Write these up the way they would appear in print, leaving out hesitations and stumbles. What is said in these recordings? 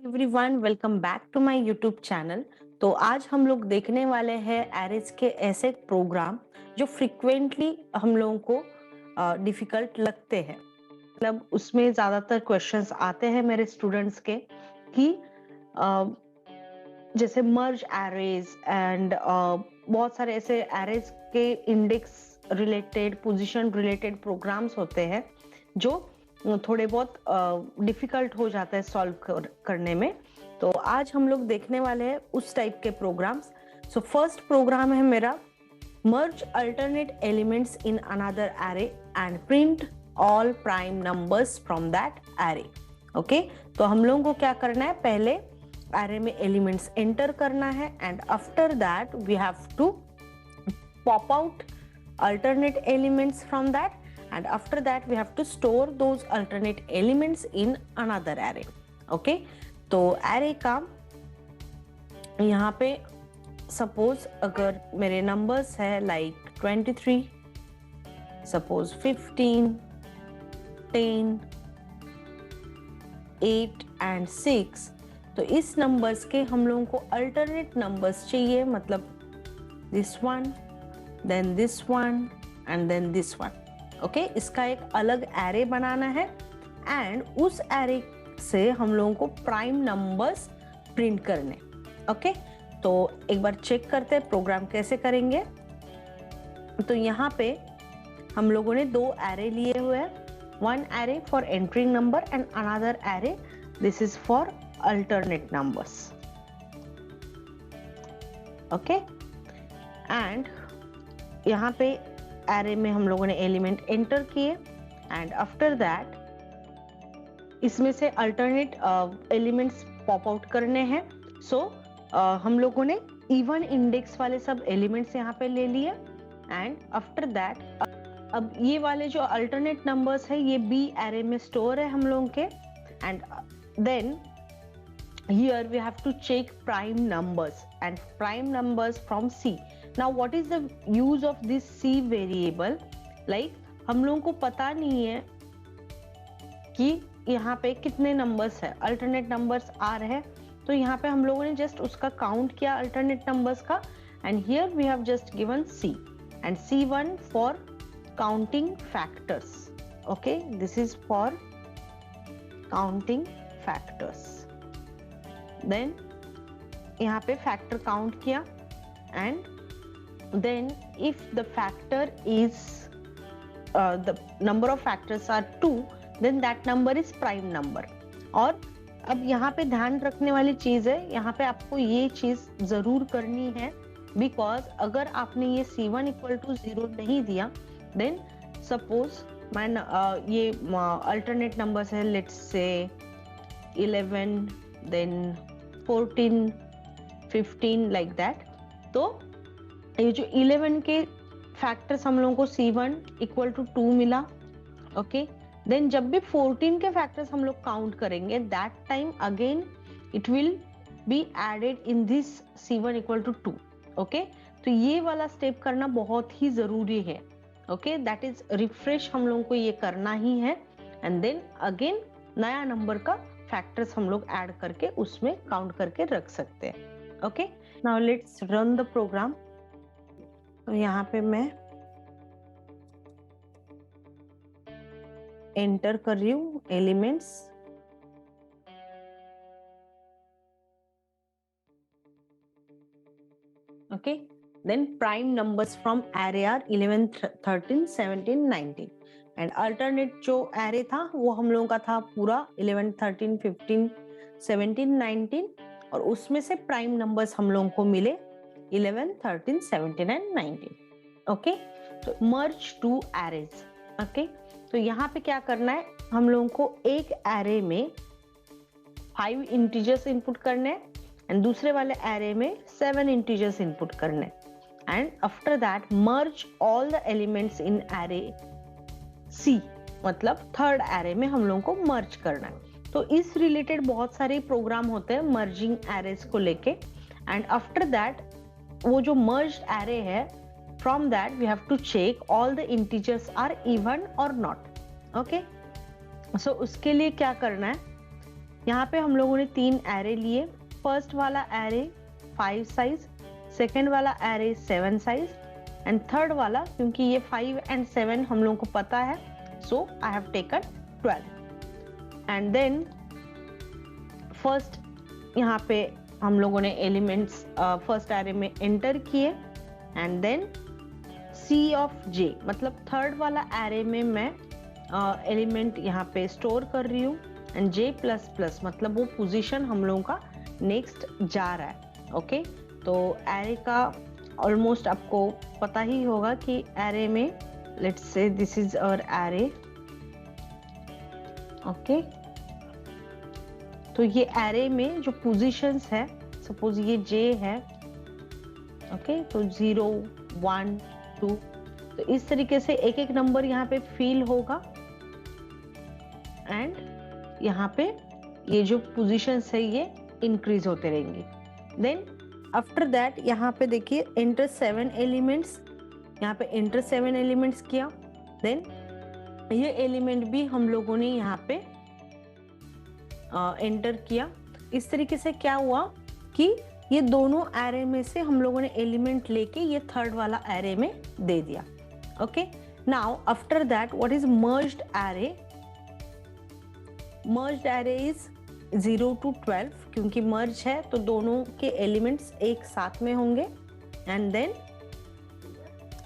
Everyone, welcome back to my YouTube channel. तो आज हम लोग देखने वाले हैं एरेज के ऐसे प्रोग्राम जो फ्रिक्वेंटली हम लोगों को डिफिकल्ट लगते हैं। मतलब उसमें ज़्यादातर क्वेश्चंस आते हैं मेरे स्टूडेंट्स के कि जैसे मर्ज एरेज एंड बहुत सारे ऐसे एरेज के index related, position related programs होते हैं जो थोड़े बहुत डिफिकल्ट हो जाता है सॉल्व करने में। तो आज हम लोग देखने वाले हैं उस टाइप के प्रोग्राम्स। सो फर्स्ट प्रोग्राम है मेरा merge alternate elements in another array and print all prime numbers from that array. Okay, तो हम लोगों को क्या करना है, पहले एरे में एलिमेंट्स एंटर करना है and after that we have to pop out alternate elements from that, and after that we have to store those alternate elements in another array. Okay, तो array का यहाँ पे सपोज अगर मेरे numbers है like 23, suppose 15, 10, 8 and 6, तो इस numbers के हम लोगों को अल्टरनेट नंबर्स चाहिए, मतलब this one, then this one and then this one. Okay, इसका एक अलग एरे बनाना है एंड उस एरे से हम लोगों को प्राइम नंबर्स प्रिंट करने। ओके, तो एक बार चेक करते हैं प्रोग्राम कैसे करेंगे। तो यहाँ पे हम लोगों ने दो एरे लिए हुए हैं, one array for entering number and another array this is for alternate numbers. Okay, and यहाँ पे एरे में हम लोगों ने एलिमेंट एंटर किए एंड आफ्टर दैट इसमें से अल्टरनेट एलिमेंट्स पॉप आउट करने हैं। सो हम लोगों ने इवन इंडेक्स वाले सब एलिमेंट्स यहाँ पे ले लिए एंड आफ्टर दैट अब ये वाले जो अल्टरनेट नंबर्स है ये बी एरे में स्टोर है हम लोगों के, and then here we have to check prime numbers and prime numbers from C. Now what is the use of this C variable? Like हम लोगों को पता नहीं है कि यहाँ पे कितने नंबर्स है, अल्टरनेट नंबर्स आ रहे हैं, तो यहाँ पे हम लोगों ने जस्ट उसका काउंट किया अल्टरनेट नंबर्स का and here we have just given C and C1 for counting factors. Okay, this is for counting factors. Then यहाँ पे फैक्टर काउंट किया and then if the factor is the number of factors are 2 then that number is prime number. और अब यहाँ पे ध्यान रखने वाली चीज है, यहाँ पे आपको ये चीज जरूर करनी है बिकॉज अगर आपने ये C1 इक्वल टू 0 नहीं दिया देन सपोज मैं ये अल्टरनेट नंबर्स है, let's say 11 then 14, 15 like that। तो ये जो 11 के फैक्टर्स हम लोगों को C1 इक्वल टू 2 मिला। ओके, देन जब भी 14 के फैक्टर्स हम लोग काउंट करेंगे that time again it will be added in this C1 equal to 2। Okay, तो ये वाला स्टेप करना बहुत ही जरूरी है। ओके, दैट इज रिफ्रेश हम लोगों को ये करना ही है एंड देन अगेन नया नंबर का फैक्टर्स हम लोग ऐड करके उसमें काउंट करके रख सकते हैं। Okay, now let's run the program. तो यहाँ पे मैं एंटर कर रही हूँ elements. Okay, then prime numbers from array are 11, 13, 17, 19 and alternate जो एरे था वो हम लोगों का था पूरा 11, 13, 15, 17, 19 और उसमें से प्राइम नंबर्स हम लोगों को मिले 11, 13, 17 एंड 19। ओके, तो मर्ज टू एरेज। ओके, तो यहाँ पे क्या करना है, हम लोगों को एक एरे में 5 इंटीजर्स इनपुट करने एंड दूसरे वाले एरे में 7 इंटीजर्स इनपुट करने and after that merge all the elements in array C, मतलब थर्ड एरे में हम लोगों को मर्ज करना है। तो इस रिलेटेड बहुत सारे प्रोग्राम होते हैं मर्जिंग एरेज को लेके एंड आफ्टर दैट वो जो मर्ज्ड एरे है from that we have to check all the integers are even और नॉट। ओके, सो उसके लिए क्या करना है, यहाँ पे हम लोगों ने 3 एरे लिए। फर्स्ट वाला एरे 5 साइज, सेकेंड वाला एरे 7 साइज एंड थर्ड वाला, क्योंकि ये 5 एंड 7 हम लोगों को पता है, so I have taken 12 and then first यहाँ पे हम लोगों ने एलिमेंट्स फर्स्ट एरे में एंटर किए and then c of j, मतलब थर्ड वाला एरे में मैं एलिमेंट यहाँ पे स्टोर कर रही हूँ एंड जे प्लस प्लस मतलब वो पोजीशन हम लोगों का नेक्स्ट जा रहा है। ओके, तो एरे का ऑलमोस्ट आपको पता ही होगा कि एरे में let's say this is our array. Okay, तो ये एरे में जो पोजीशंस है, सपोज ये जे है, ओके, तो 0 1 2, तो इस तरीके से एक एक नंबर यहाँ पे फिल होगा एंड यहाँ पे ये जो पोजीशंस है ये इंक्रीज होते रहेंगे। देन आफ्टर दैट यहाँ पे देखिए एंटर 7 एलिमेंट्स, यहाँ पे एंटर 7 एलिमेंट्स किया। देन ये एलिमेंट भी हम लोगों ने यहाँ पे एंटर किया। इस तरीके से क्या हुआ कि ये दोनों एरे में से हम लोगों ने एलिमेंट लेके ये थर्ड वाला एरे में दे दिया। Okay, now after that what is merged array? Merged array is 0 to 12, क्योंकि मर्ज है तो दोनों के एलिमेंट्स एक साथ में होंगे एंड देन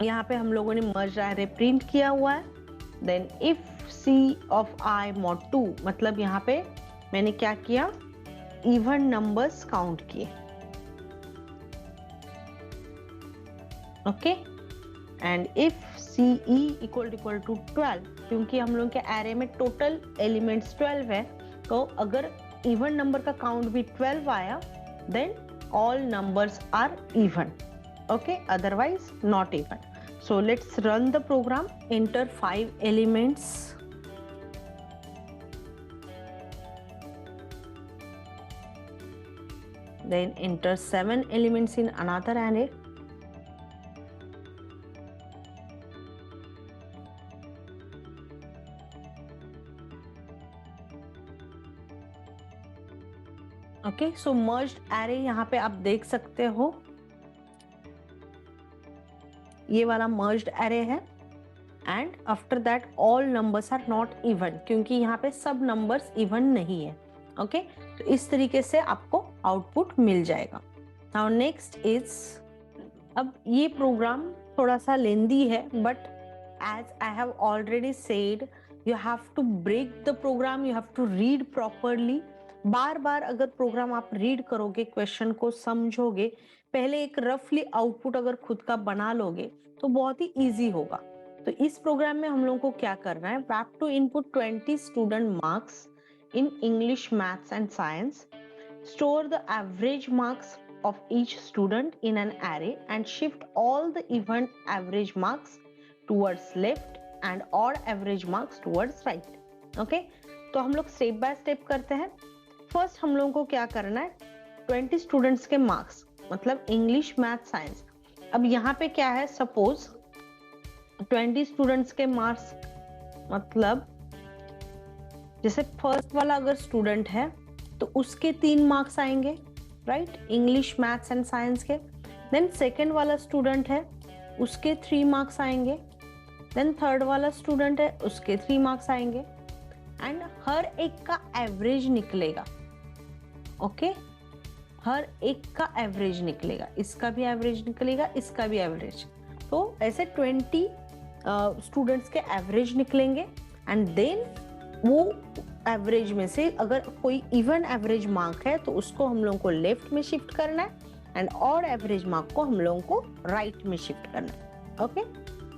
यहाँ पे हम लोगों ने मर्ज एरे प्रिंट किया हुआ है। Then if C of I mod 2, मतलब यहाँ पे मैंने क्या किया, इवन नंबर्स काउंट किए। Okay, and if C E equal to 12, क्योंकि हम लोग के एरे में टोटल एलिमेंट्स 12 है, तो अगर इवन नंबर का काउंट भी 12 आया देन all numbers are even. Okay, otherwise not even. So let's run the program. Enter 5 elements, then enter 7 elements in another array. Okay, so merged array यहाँ पे आप देख सकते हो, ये वाला मर्ज्ड एरे है and after that all numbers are not even, क्योंकि यहाँ पे सब नंबर्स इवन नहीं है। ओके, तो इस तरीके से आपको आउटपुट मिल जाएगा। नाउ नेक्स्ट इज, अब ये प्रोग्राम थोड़ा सा लेंदी है but as I have already said you have to break the program, you have to read properly. बार बार अगर प्रोग्राम आप रीड करोगे, क्वेश्चन को समझोगे, पहले एक रफली आउटपुट अगर खुद का बना लोगे तो बहुत ही इजी होगा। तो इस प्रोग्राम में हम लोगों को क्या करना है, we have to input 20 student marks in English, Maths and Science. Store the average marks of each student in an array and shift all the even average marks towards left and odd average marks towards right. Okay? तो हम लोग step by step करते हैं। First हम लोगों को क्या करना है, 20 स्टूडेंट्स के मार्क्स, मतलब इंग्लिश, मैथ, साइंस। अब यहाँ पे क्या है, सपोज 20 स्टूडेंट्स के मार्क्स, मतलब जैसे फर्स्ट वाला अगर स्टूडेंट है तो उसके 3 मार्क्स आएंगे, right, English, maths and science के। देन सेकंड वाला स्टूडेंट है उसके 3 मार्क्स आएंगे। देन थर्ड वाला स्टूडेंट है उसके 3 मार्क्स आएंगे एंड हर एक का एवरेज निकलेगा। ओके, हर एक का एवरेज निकलेगा, इसका भी एवरेज निकलेगा, इसका भी एवरेज। तो ऐसे 20 स्टूडेंट्स के एवरेज निकलेंगे एंड देन वो एवरेज में से अगर कोई इवन एवरेज मार्क है तो उसको हम लोगों को लेफ्ट में शिफ्ट करना है एंड ऑड एवरेज मार्क को हम लोगों को राइट में शिफ्ट करना है। ओके,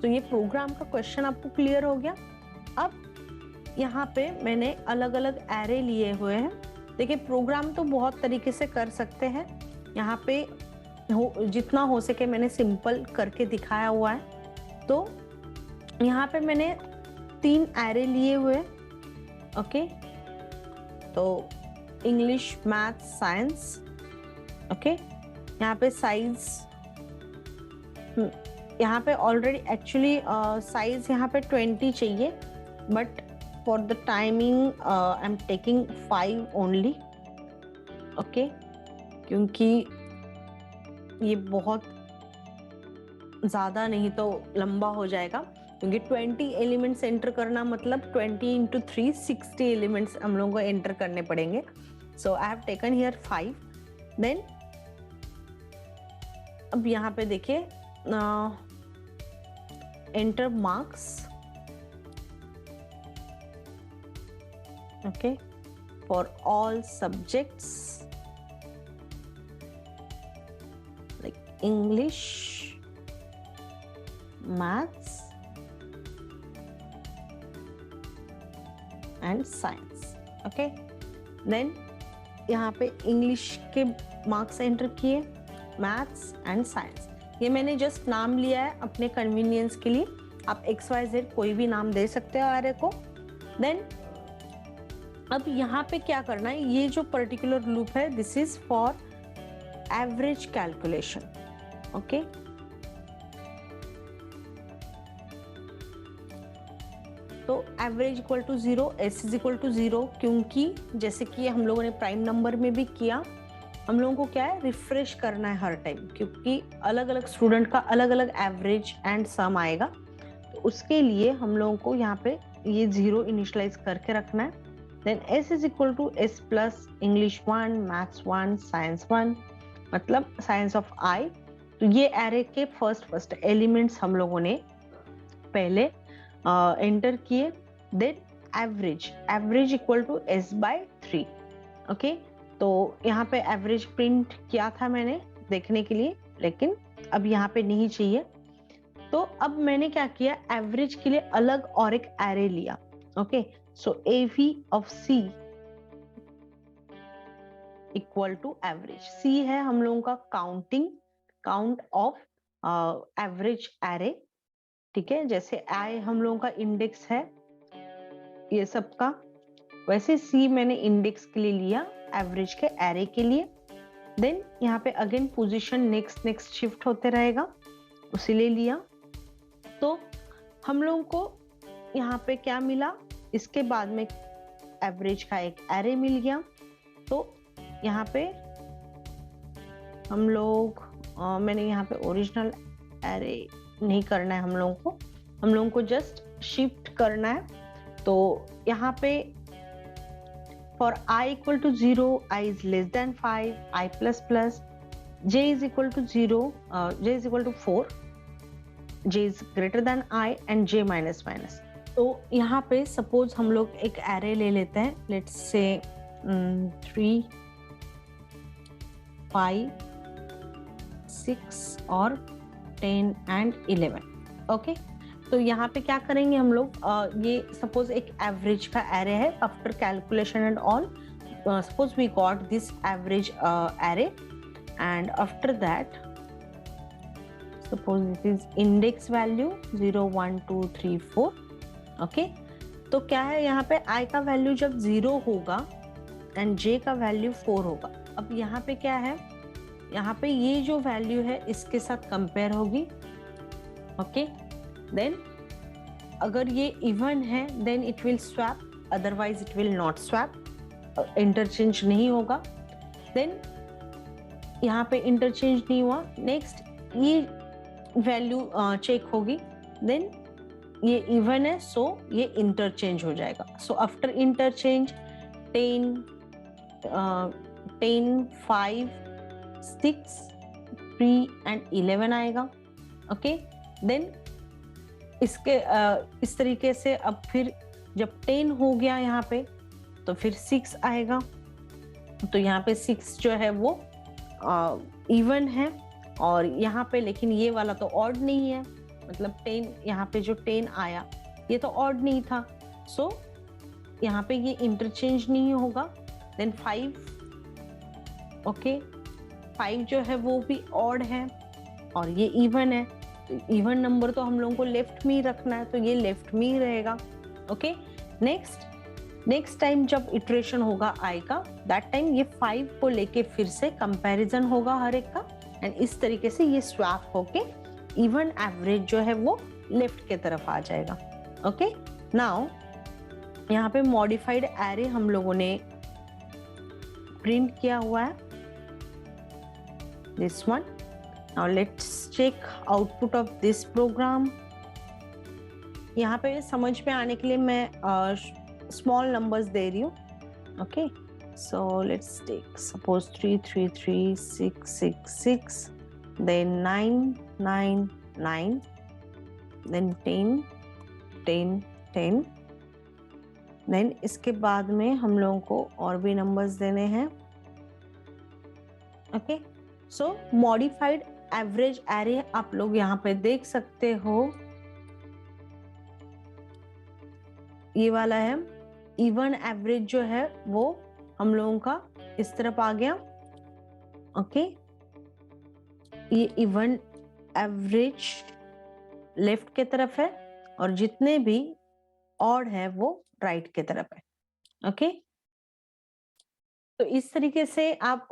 तो ये प्रोग्राम का क्वेश्चन आपको क्लियर हो गया। अब यहाँ पे मैंने अलग अलग एरे लिए हुए हैं। देखिए, प्रोग्राम तो बहुत तरीके से कर सकते हैं, यहाँ पे जितना हो सके मैंने सिंपल करके दिखाया हुआ है। तो यहाँ पे मैंने 3 एरे लिए हुए। ओके, तो इंग्लिश, मैथ्स, साइंस। ओके, यहाँ पे साइज, यहाँ पे ऑलरेडी एक्चुअली साइज यहाँ पे 20 चाहिए, but for the timing I'm taking 5 only. Okay, क्योंकि ये बहुत ज़्यादा नहीं तो लंबा हो जाएगा, क्योंकि 20 एलिमेंट्स एंटर करना मतलब 20 into 3 60 एलिमेंट्स हम लोगों को एंटर करने पड़ेंगे. So I have taken here 5. Then अब यहाँ पे देखिए enter marks. Okay, for all subjects like English, maths and science. Okay, then यहाँ पे इंग्लिश के मार्क्स एंटर किए, मैथ्स एंड साइंस. ये मैंने जस्ट नाम लिया है अपने कन्वीनियंस के लिए. आप XYZ कोई भी नाम दे सकते हो आर्य को. देन अब यहाँ पे क्या करना है, ये जो पर्टिकुलर लूप है this is for average calculation. Okay, तो average equal to 0, s is equal to 0, क्योंकि जैसे कि हम लोगों ने प्राइम नंबर में भी किया, हम लोगों को क्या है रिफ्रेश करना है हर टाइम, क्योंकि अलग अलग स्टूडेंट का अलग अलग एवरेज एंड सम आएगा. तो उसके लिए हम लोगों को यहाँ पे ये 0 इनिशियलाइज करके रखना है. Then S is equal to S plus English 1, maths 1, science 1, मतलब साइंस ऑफ आई. तो ये एरे के फर्स्ट एलिमेंट्स हम लोगों ने पहले एंटर किए. Then average equal to S by 3. Okay, तो यहाँ पे एवरेज प्रिंट किया था मैंने देखने के लिए, लेकिन अब यहाँ पे नहीं चाहिए. तो अब मैंने क्या किया, एवरेज के लिए अलग और एक एरे लिया. Okay, so AV of C equal to average. C है हम लोगों का काउंट ऑफ एवरेज एरे. ठीक है, जैसे I हम लोगों का इंडेक्स है ये सबका, वैसे C मैंने इंडेक्स के लिए लिया एवरेज के एरे के लिए. देन यहाँ पे अगेन पोजीशन नेक्स्ट शिफ्ट होते रहेगा, उसीलिए लिया. तो हम लोगों को यहाँ पे क्या मिला, इसके बाद में एवरेज का एक एरे मिल गया. तो यहाँ पे हम लोग मैंने यहाँ पे ओरिजिनल एरे नहीं करना है, हम लोगों को जस्ट शिफ्ट करना है. तो यहाँ पे for I equal to 0, I is less than 5, I plus plus, J is equal to 0, J is equal to 4, J is greater than I and J minus minus. तो यहाँ पे सपोज हम लोग एक एरे ले लेते हैं, लेट्स से 3, 5, 6 और 10 and 11. ओके, तो यहाँ पे क्या करेंगे हम लोग, ये सपोज एक एवरेज का एरे है. After calculation and all, suppose we got this average array, and after that suppose this is index value 0, 1, 2, 3, 4. Okay, तो क्या है यहाँ पे I का वैल्यू जब 0 होगा एंड J का वैल्यू 4 होगा. अब यहाँ पे क्या है, यहाँ पे ये जो वैल्यू है इसके साथ कंपेयर होगी. ओके, देन अगर ये इवन है then it will swap, otherwise it will not swap, interchange नहीं होगा. देन यहाँ पे इंटरचेंज नहीं हुआ, नेक्स्ट ये वैल्यू चेक होगी. देन ये इवन है, सो ये इंटरचेंज हो जाएगा. सो आफ्टर इंटरचेंज 10, 5, 6, 3 एंड 11 आएगा. ओके, देन इसके इस तरीके से अब फिर जब 10 हो गया यहाँ पे तो फिर 6 आएगा. तो यहाँ पे 6 जो है वो इवन है, और यहाँ पे लेकिन ये वाला तो ऑड नहीं है, मतलब 10 यहाँ पे जो 10 आया ये तो ऑड नहीं था. सो यहाँ पे ये इंटरचेंज नहीं होगा. देन 5, ओके, 5 जो है वो भी ऑड है और ये इवन है. तो इवन नंबर तो हम लोगों को लेफ्ट में ही रखना है, तो ये लेफ्ट में ही रहेगा. ओके, नेक्स्ट टाइम जब इटरेशन होगा I का, दैट टाइम ये 5 को लेके फिर से कंपैरिजन होगा हर एक का, एंड इस तरीके से ये स्वैप होके इवन एवरेज जो है वो लेफ्ट के तरफ आ जाएगा. ओके, नाउ यहाँ पे मॉडिफाइड एरे हम लोगों ने प्रिंट किया हुआ है, this one. Now let's check output of this program. यहाँ पे समझ में आने के लिए मैं स्मॉल नंबर्स दे रही हूँ, okay. So let's take suppose 3 3 3 6 6 6, then 9 9 9, then 10 10 10, then इसके बाद में हम लोगों को और भी नंबर्स देने हैं, ओके। सो मॉडिफाइड एवरेज एरे आप लोग यहाँ पे देख सकते हो, ये वाला है। इवन एवरेज जो है वो हम लोगों का इस तरफ आ गया, ओके। ये इवन एवरेज लेफ्ट के तरफ है और जितने भी ऑड है वो राइट के तरफ है, ओके। तो इस तरीके से आप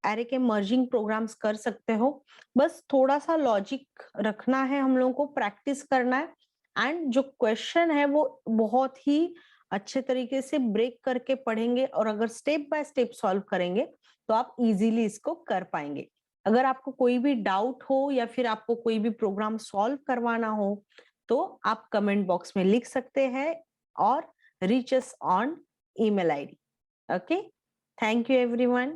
एरे के मर्जिंग प्रोग्राम्स कर सकते हो। बस थोड़ा सा लॉजिक रखना है, हम लोगों को प्रैक्टिस करना है, एंड जो क्वेश्चन है वो बहुत ही अच्छे तरीके से ब्रेक करके पढ़ेंगे, और अगर स्टेप बाय स्टेप सॉल्व करेंगे तो आप इजीली इसको कर पाएंगे। अगर आपको कोई भी डाउट हो या फिर आपको कोई भी प्रोग्राम सॉल्व करवाना हो तो आप कमेंट बॉक्स में लिख सकते हैं, और reach us on email ID, okay। Thank you everyone.